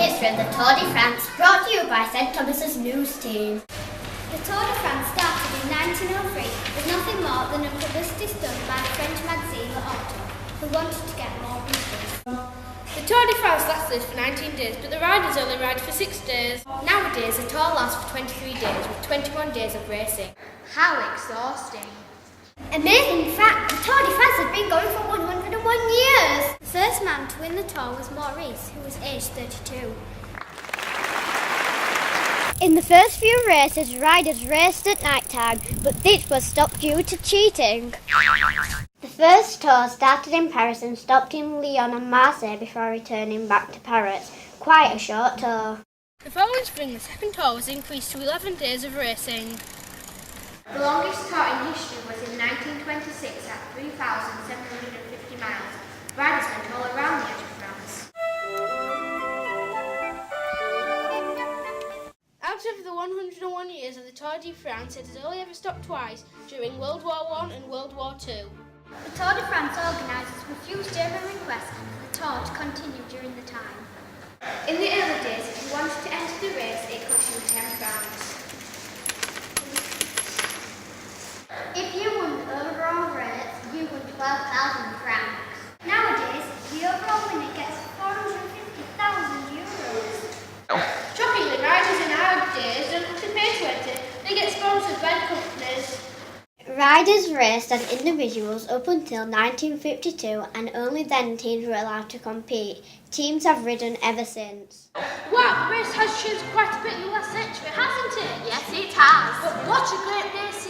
history of the Tour de France, brought to you by St Thomas's News Team. The Tour de France started in 1903 with nothing more than a publicity stunt by the French magazine L'Auto, who wanted to get more readers. The Tour de France lasted for 19 days, but the riders only ride for 6 days. Nowadays, the Tour lasts for 23 days, with 21 days of racing. How exhausting. Amazing fact, the Tour de France has been going for 101 years. The first man to win the Tour was Maurice, who was aged 32. In the first few races, riders raced at night time, but this was stopped due to cheating. The first tour started in Paris and stopped in Lyon and Marseille before returning back to Paris. Quite a short tour. The following spring, the second Tour was increased to 11 days of racing. The longest tour in history was in 1926 at 3,750 miles. Riders went all around the edge of France. Out of the 101 years of the Tour de France, it has only ever stopped twice, during World War I and World War II. The Tour de France organisers refused German requests for the tour to continue during the time. In the early days, if you wanted to enter the race, it cost you £10. If you won the overall race, you won £12,000. Nowadays, the overall winner gets €450,000. Shockingly, riders in our days don't have to pay to enter, they get sponsored by companies. Riders raced as individuals up until 1952, and only then teams were allowed to compete. Teams have ridden ever since. Wow, the race has changed quite a bit in the last century, hasn't it? Yes, it has. But what a great race